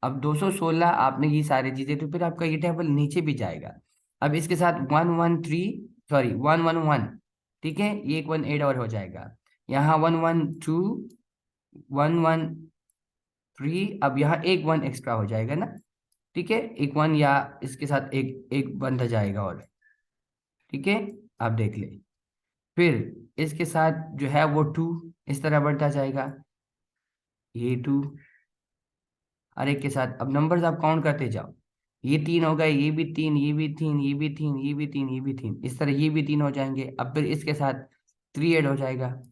Speaker 2: अब 216 आपने ये सारी चीजें, तो फिर आपका ये टेबल नीचे भी जाएगा। अब इसके साथ 113, सॉरी 111, ठीक है, ये एक 1 ऐड और हो जाएगा। यहाँ 112, 113, अब यहाँ एक 1 एक्स्ट्रा हो जाएगा ना, ठीक है, एक 1 या इसके साथ एक एक बंधा जाएगा और, ठीक है, आप देख ले। फिर इसके साथ जो है वो 2 इस तरह बढ़ता जाएगा, ये 2, और एक के साथ अब नंबर्स आप काउंट करते जाओ, ये 3 हो गए, ये भी 3, ये भी 3, ये भी 3, ये भी 3, ये भी 3, इस तरह ये भी 3 हो जाएंगे। अब फिर इसके साथ 3 ऐड हो जाएगा,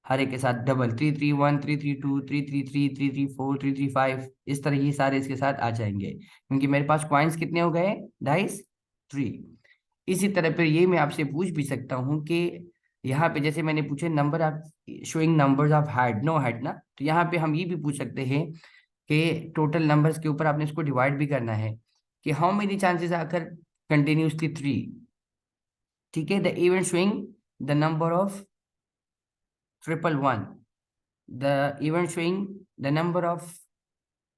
Speaker 2: हर एक के साथ डबल, 331, 332, 333, 334, 335, इस तरह ये सारे इसके साथ आ जाएंगे, क्योंकि मेरे पास कॉइन्स कितने हो गए, डाइस 3। इसी तरह फिर ये मैं आपसे पूछ भी सकता हूँ कि यहाँ पे जैसे मैंने पूछे number of showing numbers of head, no head ना, तो यहाँ पे हम ये भी पूछ सकते हैं कि टोटल नंबर्स के ऊपर आपने इसको डिवाइड भी करना है कि हाउ मेनी चांसेस आकर कंटिन्यूसली 3, ठीक है, the event showing the number of 111, the event showing the number of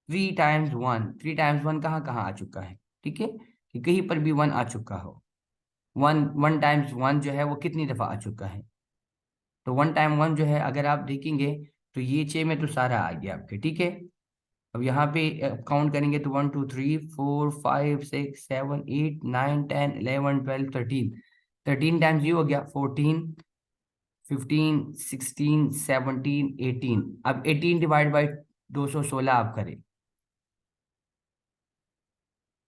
Speaker 2: 3 times 1, 3 times 1 कहाँ कहाँ आ चुका है, ठीक है, कि कहीं पर भी 1 आ चुका हो। 1 टाइम्स 1 जो है वो कितनी दफा आ चुका है, तो 1 टाइम 1 जो है अगर आप देखेंगे तो ये 6 में तो सारा आ गया आपके, ठीक है। अब यहाँ पे काउंट करेंगे तो 1 2 3 4 5 6 7 8 9 10 11 12 13, 13 टाइम्स ये हो गया 14, 15, 16, 17, 18। अब 18 डिवाइड बाई 216 आप करें,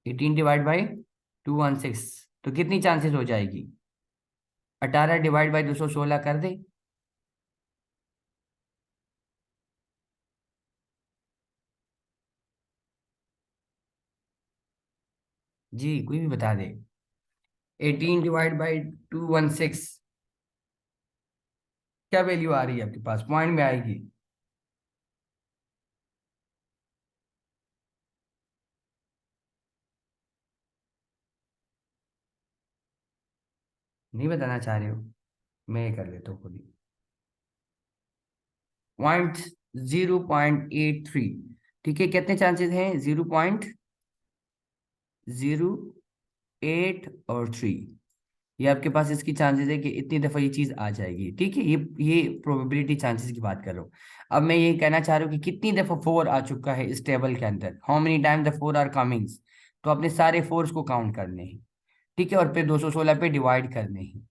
Speaker 2: 18 डिवाइड बाई 216, तो कितनी चांसेस हो जाएगी, 18 डिवाइड बाई 216 कर दे। जी कोई भी बता दे। 18 डिवाइड बाई 216, क्या वैल्यू आ रही है आपके पास, पॉइंट में आएगी। नहीं बताना चाह रहे हो, मैं कर लेता हूँ खुद ही। 0.83, ठीक है, कितने चांसेस हैं, 0.08 और 3, ये आपके पास इसकी चांसेस है कि इतनी दफा ये चीज आ जाएगी, ठीक है, ये प्रोबेबिलिटी चांसेस की बात कर रहा हूँ। अब मैं ये कहना चाह रहा हूँ कि कितनी दफा 4 आ चुका है इस टेबल के अंदर, how many time the 4 are comings, तो अपने सारे 4s को काउंट करने हैं, ठीक है, और फिर 216 पे डिवाइड करने हैं।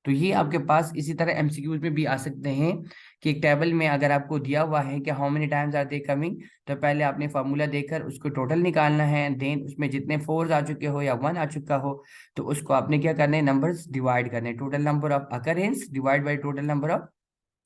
Speaker 2: तो ये आपके पास इसी तरह एमसीक्यूज में भी आ सकते हैं कि एक टेबल में अगर आपको दिया हुआ है कि how many times are they coming, तो पहले आपने फार्मूला देकर उसको टोटल निकालना है, देन उसमें जितने 4 आ चुके हो या 1 आ चुका हो तो उसको आपने क्या करना है, नंबर्स डिवाइड करने, total number of occurrence divide by total number of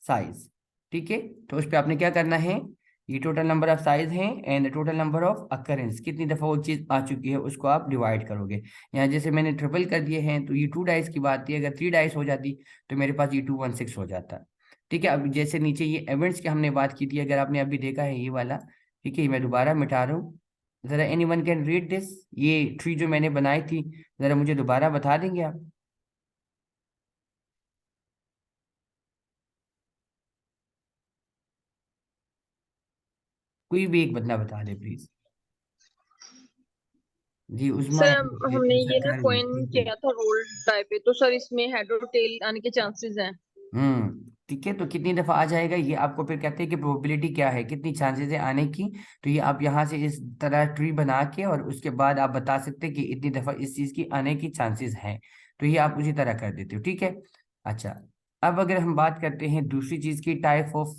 Speaker 2: size, ठीक है। तो उस पर आपने क्या करना है, ये टोटल नंबर ऑफ साइज है and total number of occurrence, कितनी दफा वो चीज आ चुकी है उसको आप डिवाइड करोगे। यहाँ जैसे मैंने ट्रिपल कर दिए हैं तो ये 2 डाइस की बात थी, अगर 3 डाइस हो जाती तो मेरे पास ये 216 हो जाता, ठीक है। अब जैसे नीचे ये इवेंट्स की हमने बात की थी, अगर आपने अभी देखा है ये वाला, ठीक है, मैं दोबारा मिटा रहा हूँ, जरा एनीवन कैन रीड दिस, ये ट्री जो मैंने बनाई थी जरा मुझे दोबारा बता देंगे आप, कोई भी एक बदला बता दे प्लीज। जी उस्मा
Speaker 1: सर
Speaker 2: है,
Speaker 1: हमने ये ना
Speaker 2: सरकारी है,
Speaker 1: कॉइन
Speaker 2: ठीक है।
Speaker 1: किया था रोल टाइप पे, तो सर इसमें हेड और टेल आने के चांसेस हैं।
Speaker 2: ठीक है, तो कितनी दफा आ जाएगा ये आपको फिर कहते हैं कि प्रोबेबिलिटी क्या है, कितनी चांसेस है आने की, तो ये आप यहाँ से इस तरह ट्री बना के और उसके बाद आप बता सकते हैं कि इतनी दफा इस चीज की आने की चांसेस हैं, तो ये आप उसी तरह कर देते हो, ठीक है। अच्छा, अब अगर हम बात करते हैं दूसरी चीज की, type of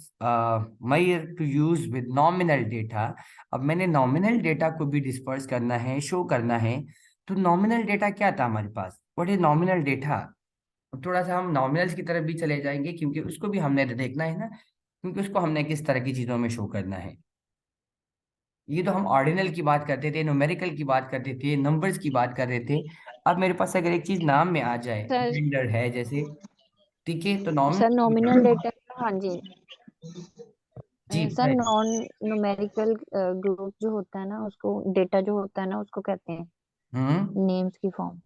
Speaker 2: measure to use with nominal data. अब मैंने नॉमिनल डेटा को भी डिस्पर्स करना है, शो करना है, तो नॉमिनल डेटा क्या था हमारे पास, व्हाट इज नॉमिनल डेटा। अब थोड़ा सा हम नॉमिनल्स की तरफ भी चले जाएंगे क्योंकि उसको भी हमने देखना है ना, क्योंकि उसको हमने किस तरह की चीजों में शो करना है। ये तो हम ऑर्डिनल की बात करते थे, न्यूमेरिकल की बात करते थे, नंबर्स की बात कर रहे थे। अब मेरे पास अगर एक चीज नाम में आ जाए,
Speaker 3: सर
Speaker 2: जेंडर है जैसे, ठीक है, तो
Speaker 3: सर नॉमिनल
Speaker 2: नॉमिनल,
Speaker 3: डेटा, हाँ जी,
Speaker 2: जी
Speaker 3: सर
Speaker 2: बताइए।
Speaker 3: नॉन न्यूमेरिकल ग्रुप जो होता है ना, उसको डेटा जो होता है ना उसको कहते हैं
Speaker 2: हम्म,
Speaker 3: नेम्स की फॉर्म।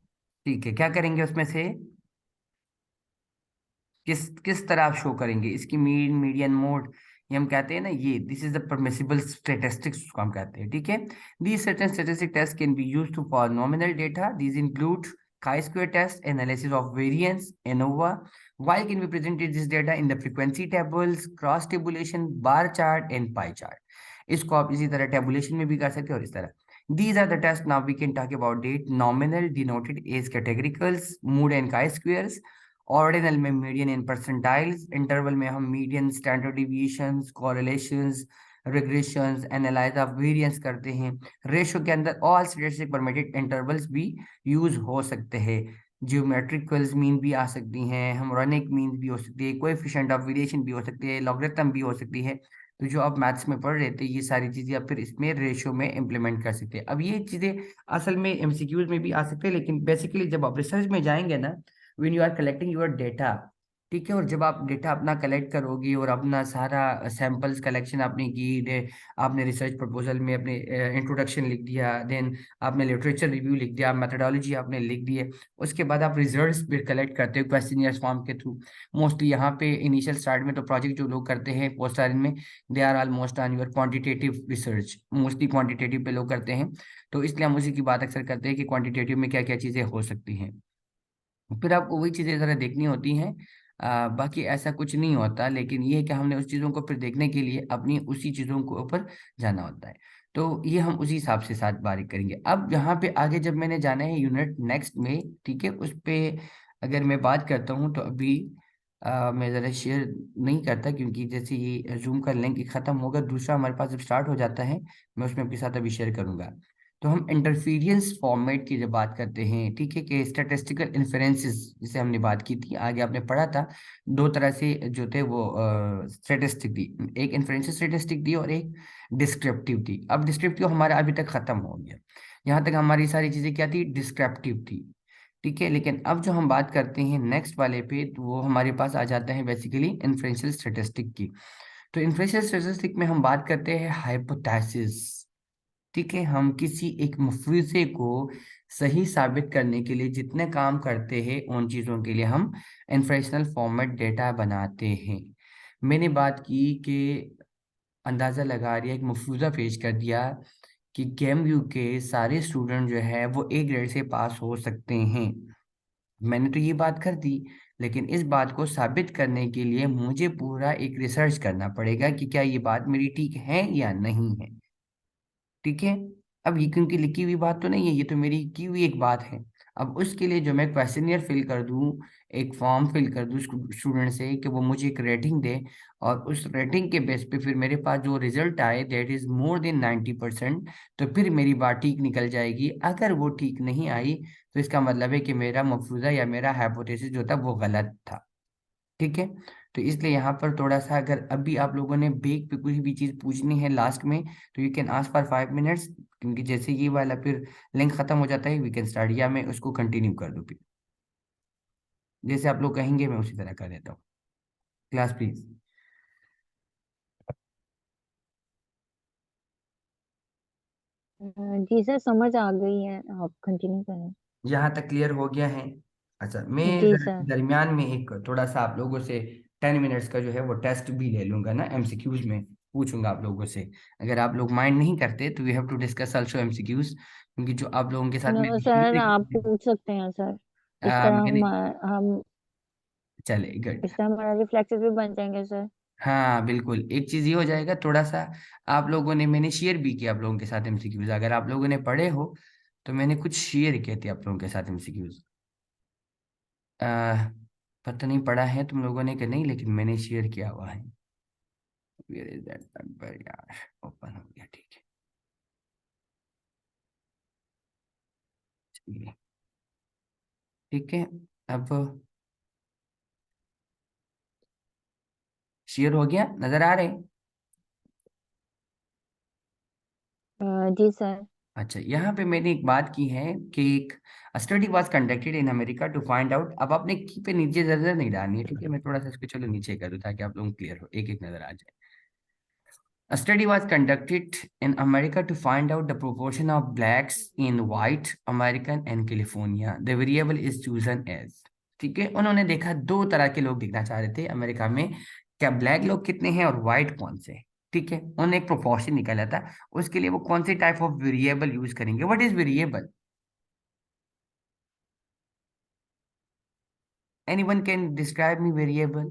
Speaker 2: ठीक है, क्या करेंगे उसमें से, किस किस तरह आप शो करेंगे, इसकी मीन, मीडियन, मोड, ये हम कहते हैं ना, ये this is the permissible statistics उसको हम कहते हैं, ठीक है। These certain statistic test can be used to for nominal data. These include chi-square test, analysis of variance, ANOVA. While can be presented this data in the frequency tables, cross tabulation, bar chart and pie chart. इसको आप इसी तरह tabulation में भी कर सकते हैं और इस तरह। These are the tests. Now we can talk about date. Nominal denoted as categoricals, mood and chi-squares. Ordinal में median and percentiles. Interval में हम median, standard deviations, correlations, regressions, analyze of variance करते हैं। रेशो के अंदर all statistic permitted intervals भी use हो सकते हैं। ज्योमेट्रिकल्स मीन भी आ सकती हैं, हार्मोनिक मीन भी हो सकती है, कोएफिशिएंट ऑफ वेरिएशन भी हो सकती है, लॉगरिथम भी हो सकती है। तो जो आप मैथ्स में पढ़ रहे थे ये सारी चीजें आप फिर इसमें रेशियो में इम्प्लीमेंट कर सकते हैं। अब ये चीजें असल में एमसीक्यूज में भी आ सकते हैं, लेकिन बेसिकली जब आप रिसर्च में जाएंगे ना, when you are collecting your data, ठीक है, और जब आप डेटा अपना कलेक्ट करोगे और अपना सारा सैंपल्स कलेक्शन आपने की, आपने रिसर्च प्रपोजल में अपने इंट्रोडक्शन लिख दिया, देन आपने लिटरेचर रिव्यू लिख दिया, मेथोडोलॉजी आपने लिख दी है, उसके बाद आप रिजल्ट्स भी कलेक्ट करते हो क्वेश्चनियर फॉर्म के थ्रू। मोस्टली यहाँ पे इनिशियल स्टार्ट में तो प्रोजेक्ट जो लोग करते हैं पोस्ट आर में, they are almost on your quantitative research, mostly quantitative पे लोग करते हैं। तो इसलिए हम उसी की बात अक्सर करते हैं कि क्वान्टिटेटिव में क्या क्या चीज़ें हो सकती हैं, फिर आपको वही चीज़ें ज़रा देखनी होती हैं। बाकी ऐसा कुछ नहीं होता, लेकिन ये है कि हमने उस चीज़ों को फिर देखने के लिए अपनी उसी चीज़ों के ऊपर जाना होता है। तो ये हम उसी हिसाब से साथ बारीक करेंगे। अब यहाँ पे आगे जब मैंने जाना है यूनिट नेक्स्ट में, ठीक है, उस पे अगर मैं बात करता हूँ तो अभी मैं ज़रा शेयर नहीं करता, क्योंकि जैसे ये जूम का लिंक ख़त्म होगा, दूसरा हमारे पास जब स्टार्ट हो जाता है मैं उसमें आपके साथ अभी शेयर करूँगा। तो हम इंटरफेरेंस फॉर्मेट की जब बात करते हैं, ठीक है, कि स्टैटिस्टिकल इन्फेरेंसेस जिसे हमने बात की थी, आगे आपने पढ़ा था दो तरह से जो थे वो स्टैटिस्टिक थी, एक इन्फेरेंस स्टैटिस्टिक थी और एक डिस्क्रिप्टिव थी। अब डिस्क्रिप्टिव हमारा अभी तक खत्म हो गया, यहाँ तक हमारी सारी चीजें क्या थी, डिस्क्रिप्टिव थी, ठीक है। लेकिन अब जो हम बात करते हैं नेक्स्ट वाले पे, तो वो हमारे पास आ जाता है बेसिकली इन्फ्रेंशियल स्टैटिस्टिक की। तो इन्फ्रेंशियल स्टैटिस्टिक में हम बात करते हैं हाइपोथेसिस, ठीक है। हम किसी एक मफरूज़े को सही साबित करने के लिए जितने काम करते हैं उन चीज़ों के लिए हम इन्फ्रेंशनल फॉर्मेट डेटा बनाते हैं। मैंने बात की कि अंदाज़ा लगा दिया, एक मफरूज़ा पेश कर दिया कि केएमयू के सारे स्टूडेंट जो है वो ए ग्रेड से पास हो सकते हैं। मैंने तो ये बात कर दी, लेकिन इस बात को साबित करने के लिए मुझे पूरा एक रिसर्च करना पड़ेगा कि क्या ये बात मेरी ठीक है या नहीं है, ठीक है। अब ये क्योंकि लिखी हुई बात तो नहीं है, ये तो मेरी की हुई एक बात है। अब उसके लिए जो मैं क्वेश्चनियर फिल कर दूं, एक फॉर्म फिल कर दूं स्टूडेंट से कि वो मुझे एक रेटिंग दे, और उस रेटिंग के बेस पे फिर मेरे पास जो रिजल्ट आए दैट इज मोर देन 90%, तो फिर मेरी बात ठीक निकल जाएगी। अगर वो ठीक नहीं आई तो इसका मतलब है कि मेरा मफरूज़ा या मेरा हाइपोथेसिस जो था वो गलत था, ठीक है। तो इसलिए यहाँ पर थोड़ा सा, अगर अभी आप लोगों ने बेक पे कोई भी चीज़ पूछनी है लास्ट में, तो you can ask for 5 minutes, क्योंकि जैसे ये वाला फिर लिंक खत्म हो जाता है वी कैन स्टार्ट, या मैं उसको कंटिन्यू कर दूँ फिर, जैसे आप लोग कहेंगे मैं उसी तरह कर देता हूँ। Class please.
Speaker 3: जी सर, समझ आ गई है, आप कंटिन्यू करें।
Speaker 2: यहाँ तक क्लियर हो गया है? अच्छा, मैं
Speaker 3: जी
Speaker 2: जरा
Speaker 3: सर।
Speaker 2: दरमियान में एक थोड़ा सा आप लोगों से 10 मिनट्स का जो है वो टेस्ट भी ले लूंगा ना, एमसीक्यूज में पूछूंगा आप लोगों से। अगर आप लोग माइंड नहीं करते तो we have to discuss also MCQs, क्योंकि जो आप लोगों के साथ में
Speaker 3: नो सर, आप पूछ सकते हैं सर। इस तरह
Speaker 2: मैंने,
Speaker 3: हम
Speaker 2: चले गुड।
Speaker 3: इस तरह हमारा रिफ्लेक्सेस भी बन जाएंगे सर।
Speaker 2: हाँ बिल्कुल, एक चीज ये हो जाएगा थोड़ा सा, आप लोगों ने, मैंने शेयर भी किया आप लोगों के साथ एमसीक्यूज, अगर आप लोगों ने पढ़े हो तो मैंने कुछ शेयर किए थे आप लोगों के साथ एमसीक्यूज। पता नहीं पढ़ा है तुम लोगों ने कि नहीं, लेकिन मैंने शेयर किया हुआ है। Where is that number यार, ओपन हो गया, ठीक है, चलिए, ठीक है। अब शेयर हो गया, नजर आ रहे हैं?
Speaker 3: जी सर।
Speaker 2: अच्छा, यहाँ पे मैंने एक बात की है कि एक study was conducted in America to find out, अब आपने की पे नीचे नजर नहीं डालनी है, ठीक है, मैं थोड़ा सा इसको चलो नीचे कर दूं ताकि आप लोग क्लियर हो, एक एक नजर आ जाए। A study was conducted in America to find out the proportion of blacks in white American and California. The variable is chosen as, ठीक है। उन्होंने देखा दो तरह के लोग दिखना चाह रहे थे अमेरिका में, क्या ब्लैक लोग कितने हैं और व्हाइट कौन से हैं, ठीक है। उन्होंने एक प्रोपोर्शन निकाला था, उसके लिए वो कौन से टाइप ऑफ वेरिएबल यूज करेंगे। What is variable? Anyone can describe me variable,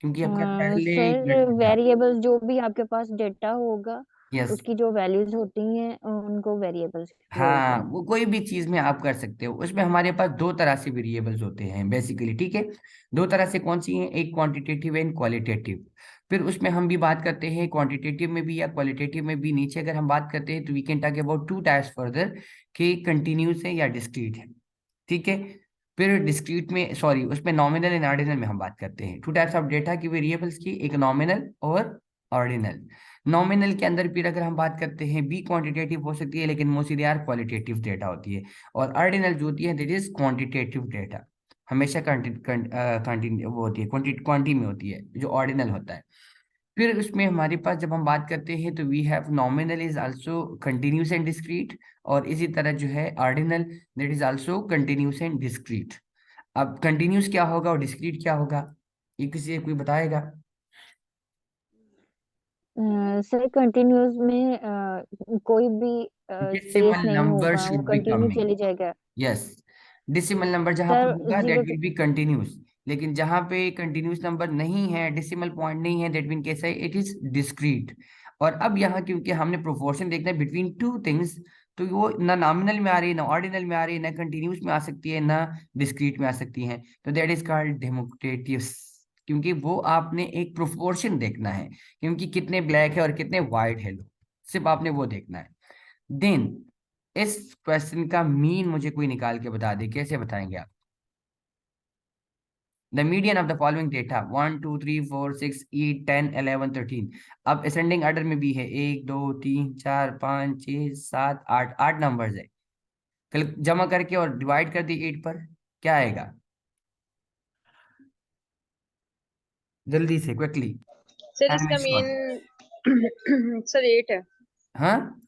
Speaker 2: क्योंकि आपका पहले एक
Speaker 3: सर
Speaker 2: डेटा था।
Speaker 3: वेरिएबल जो भी आपके पास डेटा होगा
Speaker 2: यस,
Speaker 3: उसकी जो वैल्यूज होती हैं उनको वेरिएबल्स बोलते
Speaker 2: हाँ,
Speaker 3: हैं।
Speaker 2: वो कोई भी चीज में आप कर सकते हो। उसमें हमारे पास दो तरह से वेरिएबल्स होते हैं बेसिकली, ठीक है। दो तरह से कौन सी हैं? एक क्वांटिटेटिव एंड क्वालिटेटिव। फिर उसमें हम भी बात करते हैं क्वांटिटेटिव में भी या क्वालिटेटिव में भी। नीचे अगर हम बात करते हैं तो we can talk about two types further, कि कंटिन्यूस है या डिस्क्रीट है, ठीक है। फिर डिस्क्रीट में, सॉरी, उसमें नॉमिनल एंड ऑर्डिनल में हम बात करते हैं टू टाइप्स ऑफ डेटा की वेरिएबल्स की, एक नॉमिनल और ऑर्डिनल। नॉमिनल के अंदर फिर अगर हम बात करते हैं बी क्वांटिटेटिव हो सकती है, लेकिन मोस्टली आर क्वालिटेटिव डेटा होती है। और ऑर्डिनल जो होती है दैट इज क्वांटिटेटिव डेटा, हमेशा वो होती है क्वांटी में होती है, जो ऑर्डिनल होता है। फिर उसमें हमारे पास जब हम बात करते हैं तो we have nominal is also continuous and discrete, और इसी तरह जो है ordinal that is also continuous and discrete. अब कंटिन्यूस क्या होगा और डिस्क्रीट क्या होगा, ये किसी कोई बताएगा?
Speaker 3: सर कंटिन्यूस में कोई भी स्पेस
Speaker 2: डेसिमल
Speaker 3: नहीं
Speaker 2: नंबर
Speaker 3: होगा, वो
Speaker 2: शुड बी
Speaker 3: कंटिन्यू
Speaker 2: कमिंग।
Speaker 3: चली जाएगा।
Speaker 2: यस, डेसिमल नंबर जहां पर
Speaker 3: सर
Speaker 2: होगा that
Speaker 3: zero
Speaker 2: will be continuous, लेकिन जहां पे कंटिन्यूस नंबर नहीं है, डेसिमल पॉइंट नहीं है, दैट मीन कैसा है? It is discrete. और अब यहाँ क्योंकि हमने प्रोपोर्शन देखना है बिटवीन टू थिंग्स, तो वो ना नॉमिनल में आ रही है, ना ऑर्डिनल में आ रही है, ना कंटिन्यूस में आ सकती है, ना डिस्क्रीट में आ सकती है, तो दैट इज कॉल्ड डेमोक्रेटिव। क्योंकि वो आपने एक प्रोपोर्शन देखना है, क्योंकि कितने ब्लैक है और कितने व्हाइट है लोग, सिर्फ आपने वो देखना है। देन इस क्वेश्चन का मीन मुझे कोई निकाल के बता दे, कैसे बताएंगे आप? The median of the following data 1 2 3 4 6 8 10 11 13। अब असेंडिंग ऑर्डर में भी है, 1 2 3 4 5 6 7 8, 8 नंबर्स है। कल जमा करके और डिवाइड कर दी 8 पर, क्या आएगा? जल्दी से, क्विकली।
Speaker 1: सर इसका मेन सर 8 है।
Speaker 2: हाँ,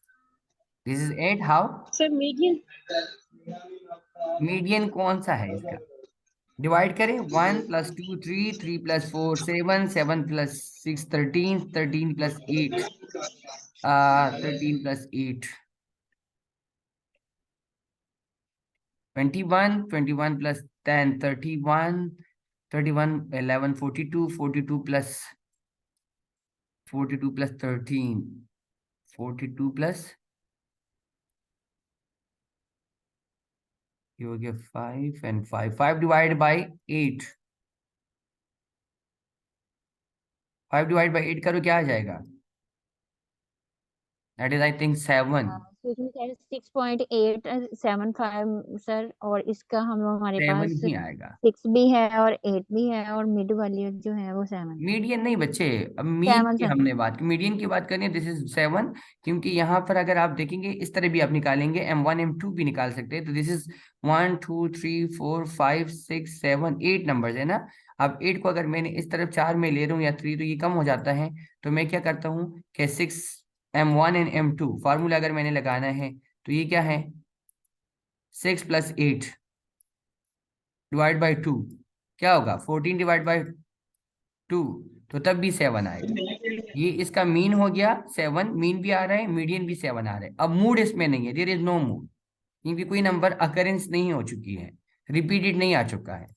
Speaker 2: this is 8। How?
Speaker 1: Sir median
Speaker 2: median कौन सा है इसका? डिवाइड करें, 1 + 2 3, 3 + 4 7, 7 + 6 13, 13 + 8 13 + 8 21, 21 + 10 31, 31 11 42, 42 + 42 + 13 42 + ये हो गया 5 and 5, 5 divide by 8, 5 divide by 8 करो, क्या आ जाएगा? That is I think 7।
Speaker 3: तो इसमें सर 6.875 सर, और इसका हम हमारे
Speaker 2: 7
Speaker 3: पास
Speaker 2: ही आएगा।
Speaker 3: 6 भी है और 8 भी है, और मिड वाली जो है वो 7 है।
Speaker 2: मीडियन नहीं बच्चे, अब मीन
Speaker 3: 7
Speaker 2: की
Speaker 3: सर।
Speaker 2: हमने बात की, मीडियन की बात करनी है, दिस इज 7। क्योंकि यहाँ पर अगर आप देखेंगे इस तरह भी आप निकालेंगे, M1 M2 भी निकाल सकते हैं, तो दिस इज 1 2 3 4 5 6 7 8 नंबर्स है ना। अब 8 को अगर मैंने इस तरफ 4 में ले रहा हूँ या 3, तो ये कम हो जाता है। तो मैं क्या करता हूँ कि 6 M1 एंड M2 फार्मूला अगर मैंने लगाना है, तो ये क्या है? 6 + 8 डिवाइड बाई 2, क्या होगा? 14 डिवाइड बाई 2, तो तब भी 7 आएगा। ये इसका मीन हो गया 7, मीन भी आ रहा है, मीडियन भी 7 आ रहा है। अब मूड इसमें नहीं है, देयर इज नो मूड, क्योंकि कोई नंबर अकरेंस नहीं हो चुकी है, रिपीटेड नहीं आ चुका है,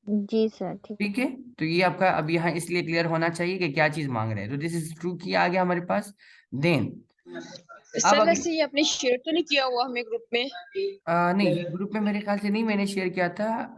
Speaker 3: जी सर ठीक है।
Speaker 2: ठीक है। तो ये आपका अब यहाँ इसलिए क्लियर होना चाहिए कि क्या चीज मांग रहे हैं। तो दिस इज ट्रू की आ गया हमारे पास। देन अब
Speaker 1: सर
Speaker 2: अगर
Speaker 1: वैसे ये आपने शेयर तो नहीं किया हुआ हमें ग्रुप में?
Speaker 2: नहीं, ये ग्रुप में मेरे ख्याल से नहीं मैंने शेयर किया था। आप